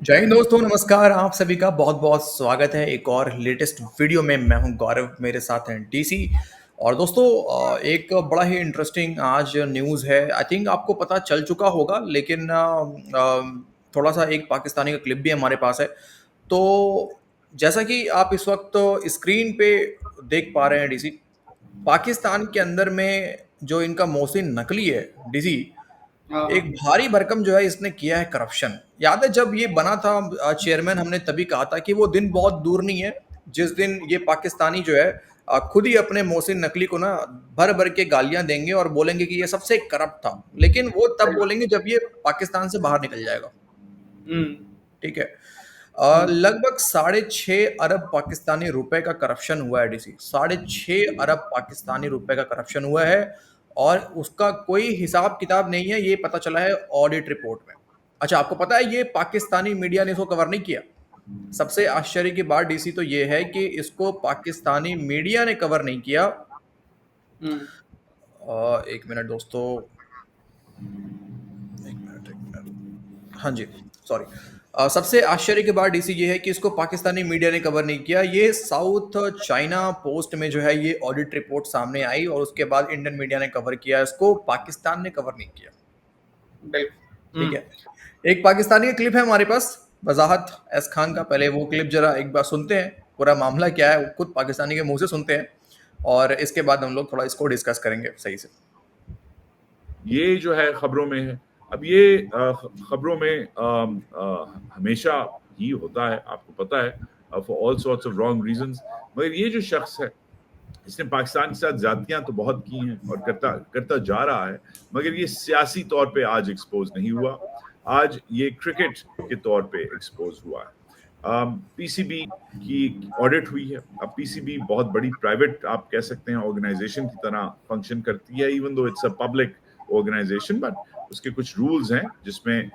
जय हिंद दोस्तों, नमस्कार। आप सभी का बहुत बहुत स्वागत है एक और लेटेस्ट वीडियो में। मैं हूं गौरव, मेरे साथ हैं डीसी। और दोस्तों, एक बड़ा ही इंटरेस्टिंग आज न्यूज़ है। आई थिंक आपको पता चल चुका होगा, लेकिन थोड़ा सा एक पाकिस्तानी का क्लिप भी हमारे पास है। तो जैसा कि आप इस वक्त स्क्रीन पे देख पा रहे हैं डीसी, पाकिस्तान के अंदर में जो इनका मोहसिन नकवी है डीसी, हाँ, एक हाँ। भारी भरकम जो है इसने किया है करप्शन। याद है जब ये बना था चेयरमैन, हमने तभी कहा था कि वो दिन बहुत दूर नहीं है जिस दिन ये पाकिस्तानी जो है खुद ही अपने मोहसिन नकवी को ना भर भर के गालियां देंगे और बोलेंगे कि ये सबसे करप्ट था। लेकिन वो तब राइट। बोलेंगे जब ये पाकिस्तान से बाहर निकल जाएगा। हुँ, ठीक है। हुँ। लगभग 6.5 अरब पाकिस्तानी रुपए का करप्शन हुआ है डीसी। 6.5 अरब पाकिस्तानी रुपए का करप्शन हुआ है। और उसका कोई हिसाब किताब नहीं है, ये पता चला है ऑडिट रिपोर्ट में। अच्छा, आपको पता है ये पाकिस्तानी मीडिया ने इसको कवर नहीं किया। सबसे आश्चर्य की बात डीसी तो ये है कि इसको पाकिस्तानी मीडिया ने कवर नहीं किया। हुँ। एक मिनट दोस्तों, एक मिनट। हाँ जी, सॉरी। सबसे आश्चर्य की बात डीसी ये है कि इसको पाकिस्तानी मीडिया ने कवर नहीं किया। ये साउथ चाइना पोस्ट में जो है ये ऑडिट रिपोर्ट सामने आई और उसके बाद इंडियन मीडिया ने कवर किया, इसको पाकिस्तान ने कवर नहीं किया। बिल्कुल। ठीक है। एक पाकिस्तानी का क्लिप है हमारे पास, वजाहत एस खान का। पहले वो क्लिप जरा एक बार सुनते हैं, पूरा मामला क्या है वो खुद पाकिस्तानी के मुंह से सुनते हैं। और इसके बाद हम लोग थोड़ा इसको डिस्कस करेंगे सही से। ये जो है खबरों में है। अब ये खबरों में हमेशा ही होता है, आपको पता है, for all sorts of wrong reasons. मगर ये जो शख्स है, इसने पाकिस्तान के साथ ज्यादतियां तो बहुत की हैं और करता करता जा रहा है, मगर ये सियासी तौर पे आज एक्सपोज नहीं हुआ। आज ये क्रिकेट के तौर पे एक्सपोज हुआ है। पीसीबी की ऑडिट हुई है। अब पीसीबी बहुत बड़ी प्राइवेट, आप कह सकते हैं, ऑर्गेनाइजेशन की तरह फंक्शन करती है, even though it's a public organization, but उसके कुछ रूल्स हैं जिसमें,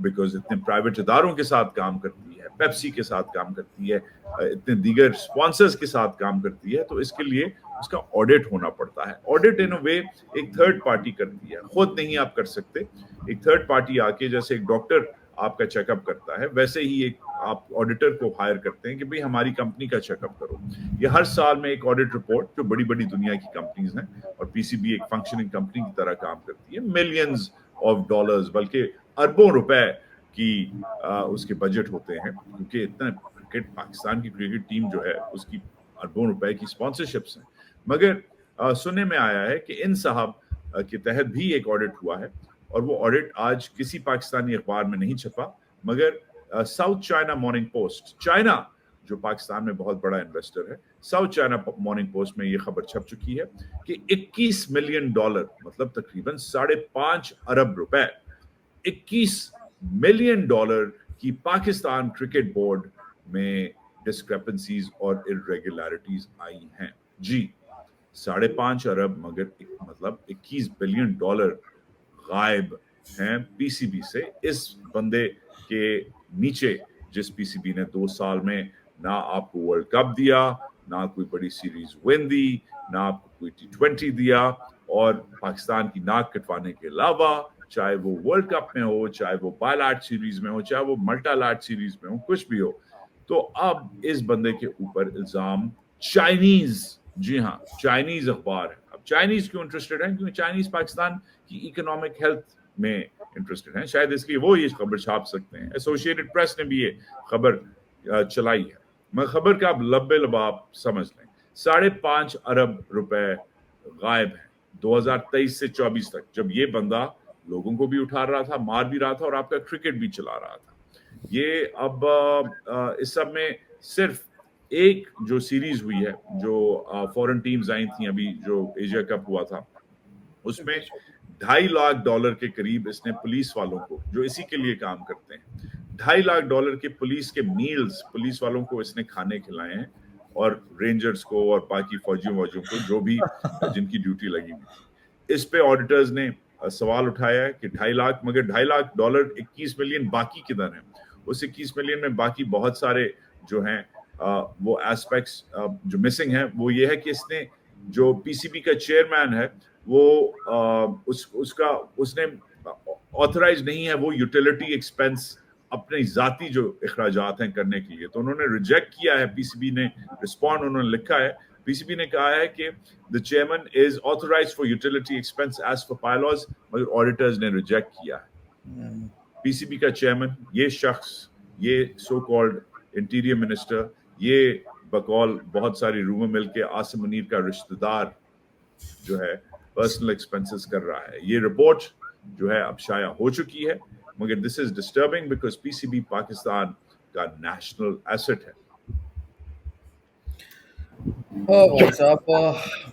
बिकॉज इतने प्राइवेट इदारों के साथ काम करती है, पेप्सी के साथ काम करती है, इतने दीगर स्पॉन्सर्स के साथ काम करती है, तो इसके लिए उसका ऑडिट होना पड़ता है। ऑडिट इन अ वे एक थर्ड पार्टी करती है, खुद नहीं आप कर सकते। एक थर्ड पार्टी आके, जैसे एक डॉक्टर आपका चेकअप करता है, वैसे ही एक आप ऑडिटर को हायर करते हैं कि भाई हमारी कंपनी का चेकअप करो। ये हर साल में एक ऑडिट रिपोर्ट, जो बड़ी बड़ी दुनिया की कंपनीज हैं, और पीसीबी एक फंक्शनिंग कंपनी की तरह काम करती है, मिलियंस ऑफ डॉलर्स, बल्कि अरबों रुपए की उसके बजट होते हैं, क्योंकि इतना क्रिकेट, पाकिस्तान की क्रिकेट टीम जो है उसकी अरबों रुपए की स्पॉन्सरशिप्स हैं। मगर सुनने में आया है कि इन साहब के तहत भी एक ऑडिट हुआ है, और वो ऑडिट आज किसी पाकिस्तानी अखबार में नहीं छपा, मगर south China morning post, China जो पाकिस्तान में बहुत बड़ा इन्वेस्टर है, साउथ चाइना मॉर्निंग पोस्ट में ये खबर छप चुकी है कि 21 मिलियन डॉलर, मतलब तकरीबन 5.5 अरब रुपए, 21 मिलियन डॉलर की पाकिस्तान क्रिकेट बोर्ड में डिस्क्रिपेंसीज और इरेगुलरिटीज आई हैं। जी, 5.5 अरब, मगर मतलब 21 बिलियन डॉलर गायब हैं पीसीबी से। इस बंदे के नीचे, जिस पीसीबी ने 2 साल में ना आपको वर्ल्ड कप दिया, ना कोई बड़ी सीरीज विन दी, ना आपको कोई T20 दिया, और पाकिस्तान की नाक कटवाने के अलावा, चाहे वो वर्ल्ड कप में हो, चाहे वो बायलैट सीरीज में हो, चाहे वो मल्टालैट सीरीज में हो, कुछ भी हो, तो अब इस बंदे के ऊपर इल्जाम चाइनीज, जी हाँ, चाइनीज अखबार है। अब चाइनीज क्यों इंटरेस्टेड है? क्योंकि चाइनीज पाकिस्तान की इकोनॉमिक हेल्थ में इंटरेस्टेड हैं, शायद इसलिए वो ये खबर छाप सकते हैं। एसोसिएटेड प्रेस ने भी ये खबर चलाई है। मैं खबर का आप लब्बे लबाब समझ लें। 5.5 अरब रुपए गायब है 2023 से 24 तक, जब ये बंदा लोगों को भी उठा रहा था, मार भी रहा था, और आपका क्रिकेट भी चला रहा था। ये अब इस सब में सिर्फ एक जो सीरीज हुई है, जो फॉरेन टीम्स आई थी अभी, जो एशिया कप हुआ था, उसमें $2.5 लाख के करीब इसने पुलिस वालों को, जो इसी के लिए काम करते हैं, $2.5 लाख के पुलिस के मील्स पुलिस वालों को इसने खाने खिलाए हैं, और रेंजर्स को और बाकी फौजियों को, जो भी जिनकी ड्यूटी लगी हुई थी। इस पे ऑडिटर्स ने सवाल उठाया है कि 2.5 लाख, मगर $2.5 लाख, 21 मिलियन बाकी किधर है? उस 21 मिलियन में बाकी बहुत सारे जो हैं वो एस्पेक्ट्स जो मिसिंग है, वो ये है कि इसने, जो पीसीबी का चेयरमैन है, वो उसका उसने ऑथराइज नहीं है वो यूटिलिटी एक्सपेंस अपने जाती जो अखराजात हैं करने के लिए, तो उन्होंने रिजेक्ट किया है। पीसीबी ने रिस्पॉन्ड उन्होंने लिखा है, पीसीबी ने कहा है कि the chairman is authorized for utility expense as per bylaws, मगर ऑडिटर्स ने रिजेक्ट किया है। पीसीबी का चेयरमैन, ये शख्स, ये सो कॉल्ड इंटीरियर मिनिस्टर, ये बकौल बहुत सारी रूमर मिल के आसिम मुनीर का रिश्तेदार जो है पर्सनल एक्सपेंसेस कर रहा है। ये रिपोर्ट जो है अब शाया हो चुकी है, मगर this is disturbing because PCB Pakistan का नेशनल एसेट है। भाई साहब,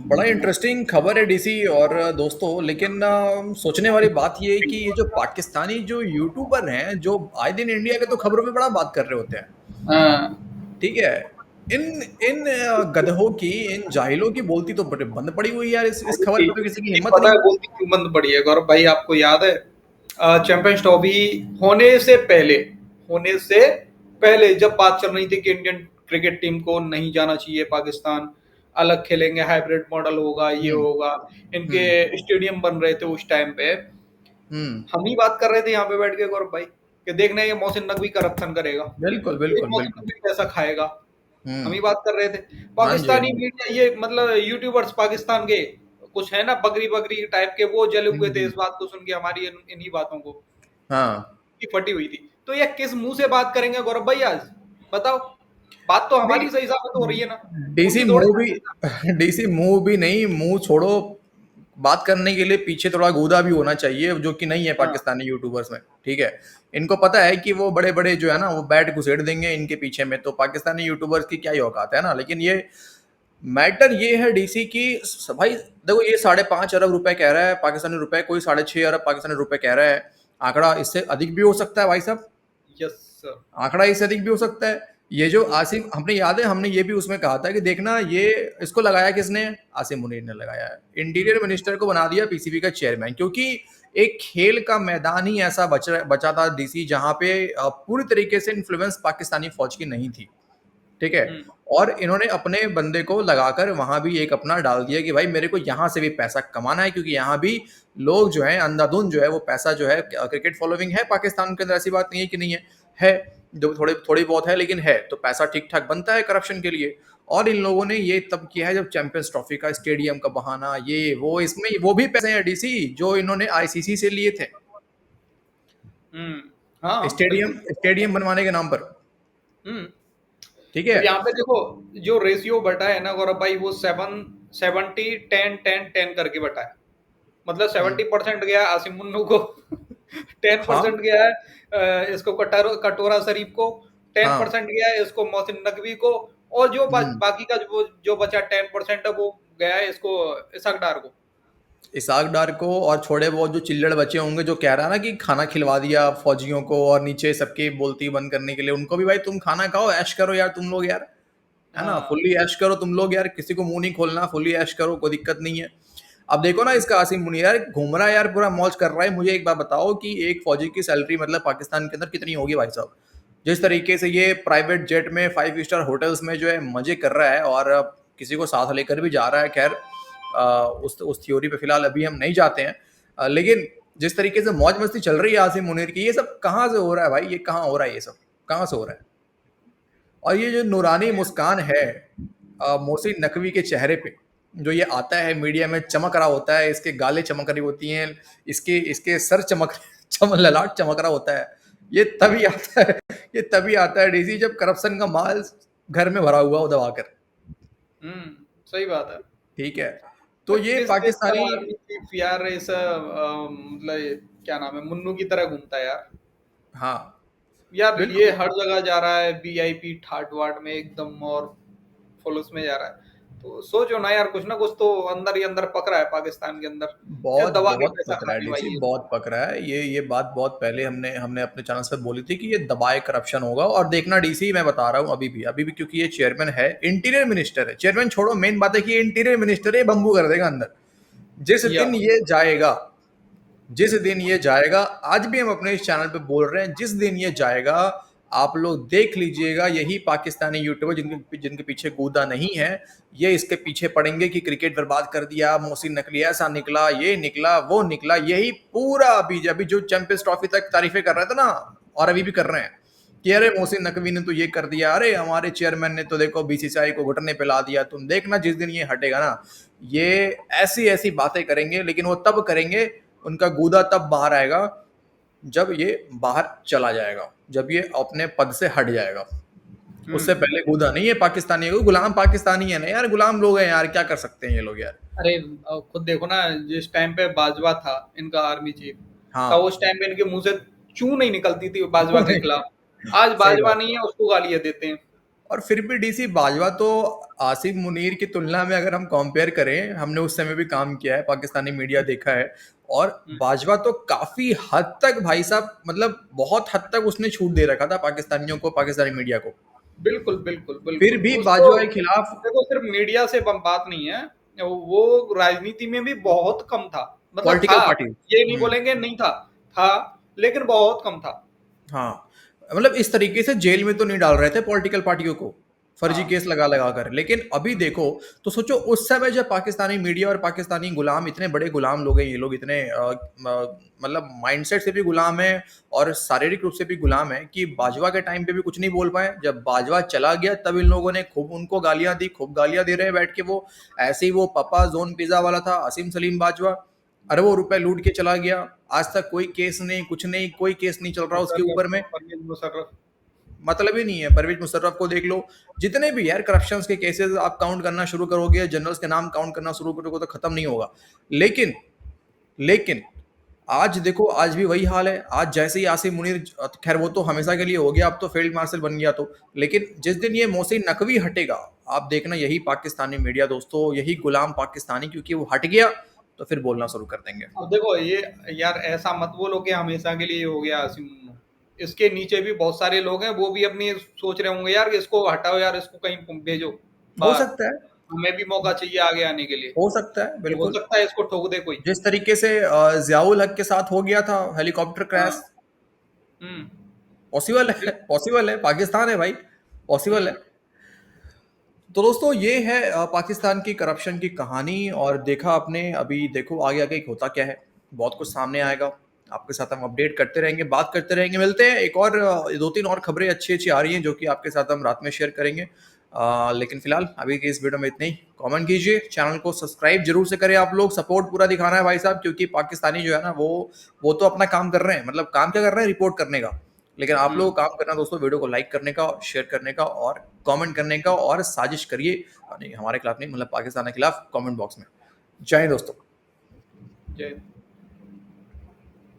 बड़ा इंटरेस्टिंग खबर है डीसी और दोस्तों, लेकिन सोचने वाली बात ये है कि ये जो पाकिस्तानी जो यूट्यूबर हैं जो आए दिन इंडिया के तो खबरों में बड़ा बात कर रहे होते हैं, हाँ ठीक है, इन इन गधों की, इन जाहिलों की बोलती तो बंद पड़ी हुई है यार। इस खबर पे तो किसी की हिम्मत पता नहीं। है बोलती क्यों बंद पड़ी है गौरव भाई? आपको याद है चैंपियंस ट्रॉफी होने से पहले जब बात चल रही थी कि इंडियन क्रिकेट टीम को नहीं जाना चाहिए पाकिस्तान, अलग खेलेंगे, हाइब्रिड मॉडल होगा, ये हम्म होगा, इनके स्टेडियम बन रहे थे उस टाइम पे। हम्म हम ही बात कर रहे थे यहाँ पे बैठ के गौरव भाई कि देखना ये मोहसिन नकवी करप्शन करेगा, बिल्कुल ये बिल्कुल मोहसिन बिल्कुल। नकवी पैसा खाएगा। हम ही हम्म। बात कर रहे थे। हाँ जी, हाँ पाकिस्तानी जी। मीडिया, ये मतलब यूट्यूबर्स पाकिस्तान के कुछ है ना बकरी बकरी टाइप के, वो जले हुए थे हम्म। इस बात को सुन के, हमारी इन्हीं बातों को हाँ, की फटी हुई थी। तो ये किस मुंह से बात करेंगे गौरव भाई आज? बताओ। बात तो हमारी सही हिसाब से हो रही है ना, डीसी उनकी थोड़ी मूव भी ना। डीसी मूव भी नहीं, मुंह छोड़ो, बात करने के लिए पीछे थोड़ा गूदा भी होना चाहिए, जो कि नहीं है हाँ पाकिस्तानी यूट्यूबर्स में, ठीक है। इनको पता है कि वो बड़े बड़े जो है ना वो बैट घुसेड़ देंगे इनके पीछे में, तो पाकिस्तानी यूट्यूबर्स की क्या ही औकात है ना। लेकिन ये मैटर ये है डीसी की, भाई देखो, ये 5.5 अरब रुपए कह रहा है पाकिस्तानी रुपए, कोई 6.5 अरब पाकिस्तानी रुपए कह रहा है। आंकड़ा इससे अधिक भी हो सकता है भाई साहब, यस सर। आंकड़ा इससे अधिक भी हो सकता है। ये जो आसिम, हमने याद है, हमने ये भी उसमें कहा था कि देखना, ये इसको लगाया किसने? आसिम मुनीर ने लगाया है। इंटीरियर मिनिस्टर को बना दिया पीसीबी का चेयरमैन, क्योंकि एक खेल का मैदान ही ऐसा बचा था डीसी, जहां पे पूरी तरीके से इन्फ्लुएंस पाकिस्तानी फौज की नहीं थी, ठीक है। और इन्होंने अपने बंदे को लगाकर वहां भी एक अपना डाल दिया कि भाई मेरे को यहाँ से भी पैसा कमाना है, क्योंकि यहाँ भी लोग जो है अंधाधुंध जो है वो पैसा जो है, क्रिकेट फॉलोइंग है पाकिस्तान के अंदर, ऐसी बात नहीं है कि नहीं है जो थोड़ी थोड़ी बहुत है, लेकिन है तो पैसा ठीक ठाक बनता है करप्शन के लिए। और इन लोगों ने ये तब किया है जब चैंपियंस ट्रॉफी का स्टेडियम का बहाना, ये वो, इसमें वो भी पैसे हैं डीसी जो इन्होंने आईसीसी से लिए थे, हाँ स्टेडियम बिल्कुल। स्टेडियम बनवाने के नाम पर, हम्म ठीक है। अब यहाँ पे देखो, जो रेशियो बटा है ना गौरव भाई, वो 70 10 10 10 करके बटा है। मतलब हम्म, 70% गया है आसिम मुन्नू को, 10% हाँ गया है इसको कटोरा शरीफ को, टेन हाँ। परसेंट गया है इसको मोहसिन नकवी को, और जो हम्म। बाकी का जो बचा 10% है वो गया है इसको, इसाक डार को। इसाक डार को, और छोड़े बहुत जो चिल्लड़ बचे होंगे जो कह रहा है ना कि खाना खिलवा दिया फौजियों को, और नीचे सबकी बोलती बंद करने के लिए उनको भी, भाई तुम खाना खाओ, ऐश करो यार तुम लोग यार, है ना, हाँ फुल्ली ऐश करो तुम लोग यार, किसी को मुंह नहीं खोलना, फुल्ली ऐश करो, कोई दिक्कत नहीं है। अब देखो ना, इसका आसिम मुनीर यार घूम रहा है यार, पूरा मौज कर रहा है। मुझे एक बात बताओ कि एक फौजी की सैलरी मतलब पाकिस्तान के अंदर कितनी होगी भाई साहब? जिस तरीके से ये प्राइवेट जेट में 5 स्टार होटल्स में जो है मजे कर रहा है, और किसी को साथ लेकर भी जा रहा है, खैर उस थ्योरी पे फिलहाल अभी हम नहीं जाते हैं, लेकिन जिस तरीके से मौज मस्ती चल रही है आसिम मुनीर की, ये सब कहाँ से हो रहा है भाई? ये कहाँ हो रहा है? ये सब कहाँ से हो रहा है? और ये जो नूरानी मुस्कान है मोहसिन नकवी के चेहरे पे, जो ये आता है मीडिया में, चमक रहा होता है, इसके गालें चमक रही होती हैं, इसके इसके सर ललाट चमक रहा होता है, ये तभी आता है, ये तभी आता है डीसी जब करप्शन का माल घर में भरा हुआ हो दबाकर, सही बात है। ठीक है। तो ये किस किस पाकिस्तानी, आर्मी चीफ यार इस मतलब क्या नाम है, मुन्नू की तरह घूमता है यार। हाँ यार ये बिल्कुल, हर जगह जा रहा है, वीआईपी ठाट वाट में एकदम, और फुल उसमें जा रहा है। तो सोचो ना यार, कुछ ना कुछ तो अंदर ही अंदर पक रहा है पाकिस्तान के अंदर, या बहुत दबा के बहुत पैसा पक खा रहा है रही डीसी, भाई ये। बहुत पक रहा है ये बात बहुत पहले हमने हमने अपने चैनल पर बोली थी कि ये दबाए करप्शन होगा। और देखना डीसी, मैं बता रहा हूँ अभी भी, क्योंकि ये चेयरमैन है, इंटीरियर मिनिस्टर है, चेयरमैन छोड़ो, मेन बात है कि ये इंटीरियर मिनिस्टर है, बम्बू कर देगा अंदर जिस या दिन ये जाएगा, जिस दिन ये जाएगा। आज भी हम अपने इस चैनल पे बोल रहे हैं, जिस दिन ये जाएगा आप लोग देख लीजिएगा, यही पाकिस्तानी यूट्यूबर जिनके जिनके पीछे गूदा नहीं है, ये इसके पीछे पड़ेंगे कि क्रिकेट बर्बाद कर दिया, मोहसिन नकवी ऐसा निकला, ये निकला, वो निकला। यही पूरा अभी जो चैंपियंस ट्रॉफी तक तारीफें कर रहे थे ना, और अभी भी कर रहे हैं कि अरे मोहसिन नकवी ने तो ये कर दिया, अरे हमारे चेयरमैन ने तो देखो बीसीसीआई को घुटने पे ला दिया। तुम देखना जिस दिन ये हटेगा ना, ये ऐसी ऐसी बातें करेंगे, लेकिन वो तब करेंगे, उनका गूदा तब बाहर आएगा जब ये बाहर चला जाएगा, जब ये अपने पद से हट जाएगा। उससे पहले गूदा नहीं है पाकिस्तानी है, गुलाम पाकिस्तानी है ना यार, गुलाम लोग हैं यार, क्या कर सकते हैं ये लोग यार। अरे खुद देखो ना, जिस टाइम पे बाजवा था इनका आर्मी चीफ, हाँ, था उस टाइम पे इनके मुंह से चू नहीं निकलती थी बाजवा के खिलाफ। आज सही बाजवा बात। नहीं है, उसको गालियां देते हैं। और फिर भी डीसी बाजवा तो आसिफ मुनीर की तुलना में अगर हम कंपेयर करें, हमने उस समय भी काम किया है, पाकिस्तानी मीडिया देखा है, और बाजवा तो काफी हद तक भाई साहब, मतलब बहुत हद तक उसने छूट दे रखा था पाकिस्तानियों को, पाकिस्तानी मीडिया को। बिल्कुल बिल्कुल फिर बिल्कुल। भी उसको बाजवा के खिलाफ देखो, सिर्फ मीडिया से बात नहीं है, वो राजनीति में भी बहुत कम था। मतलब पॉलिटिकल था, पार्टी। ये नहीं बोलेंगे नहीं था, था, लेकिन बहुत कम था। हाँ, मतलब इस तरीके से जेल में तो नहीं डाल रहे थे पॉलिटिकल पार्टियों को, फर्जी हाँ केस लगा लगा कर। लेकिन अभी देखो तो सोचो, उस समय जब पाकिस्तानी मीडिया और पाकिस्तानी गुलाम, इतने बड़े गुलाम लोग हैं ये लोग, इतने मतलब माइंडसेट से भी गुलाम है और शारीरिक रूप से भी गुलाम है, कि बाजवा के टाइम पे भी कुछ नहीं बोल पाए। जब बाजवा चला गया तब इन लोगों ने खूब उनको गालियां दी, खूब गालियां दे रहे हैं बैठ के। वो ऐसे ही, वो पापा जोन पिज्जा वाला था असीम सलीम बाजवा, अरबों रुपए लूट के चला गया। आज तक कोई केस नहीं, कुछ नहीं, कोई केस नहीं चल रहा उसके मुशर्रफ, ऊपर में। परवेज मुशर्रफ। मतलब ही नहीं है। परवेज मुशर्रफ को देख लो, जितने भी यार करप्शन के केसेस आप काउंट करना शुरू करोगे, जनरल्स के नाम काउंट करना शुरू करोगे तो खत्म नहीं होगा। लेकिन लेकिन आज देखो, आज भी वही हाल है। आज जैसे ही आसिम मुनीर, खैर वो तो हमेशा के लिए हो गया, अब तो फील्ड मार्शल बन गया तो, लेकिन जिस दिन ये मोहसिन नकवी हटेगा, आप देखना यही पाकिस्तानी मीडिया दोस्तों, यही गुलाम पाकिस्तानी, क्योंकि वो हट गया तो फिर बोलना शुरू कर देंगे। अब देखो ये, यार ऐसा मत बोलो कि हमेशा के लिए हो गया आसिम मुन्नू। इसके नीचे भी बहुत सारे लोग हैं, वो भी अपनी सोच रहे होंगे यार इसको हटाओ, यार इसको कहीं भेजो हो बाहर, सकता है, हमें भी मौका चाहिए आगे आने के लिए। हो सकता है, तो हो बिल्कुल। सकता है इसको ठोक दे कोई। जिस तरीके से जियाउल हक के साथ हो गया था हेलीकॉप्टर हाँ। क्रैश, हम्म। पॉसिबल है, पॉसिबल है, पाकिस्तान है भाई, पॉसिबल है। हम्म। तो दोस्तों ये है पाकिस्तान की करप्शन की कहानी। और देखा आपने, अभी देखो आगे आगे होता क्या है, बहुत कुछ सामने आएगा। आपके साथ हम अपडेट करते रहेंगे, बात करते रहेंगे। मिलते हैं एक और, दो तीन और खबरें अच्छी अच्छी आ रही हैं जो कि आपके साथ हम रात में शेयर करेंगे। लेकिन फिलहाल अभी की इस वीडियो में इतना ही। कमेंट कीजिए, चैनल को सब्सक्राइब जरूर से करें आप लोग, सपोर्ट पूरा दिखाना है भाई साहब, क्योंकि पाकिस्तानी जो है ना, वो तो अपना काम कर रहे हैं। मतलब काम क्या कर रहे हैं, रिपोर्ट करने का। लेकिन आप लोगों को काम करना दोस्तों, वीडियो को लाइक करने का, शेयर करने का और कमेंट करने का, और साजिश करिए, नहीं हमारे खिलाफ नहीं, मतलब पाकिस्तान के खिलाफ, कमेंट बॉक्स में। जय हिंद दोस्तों। जय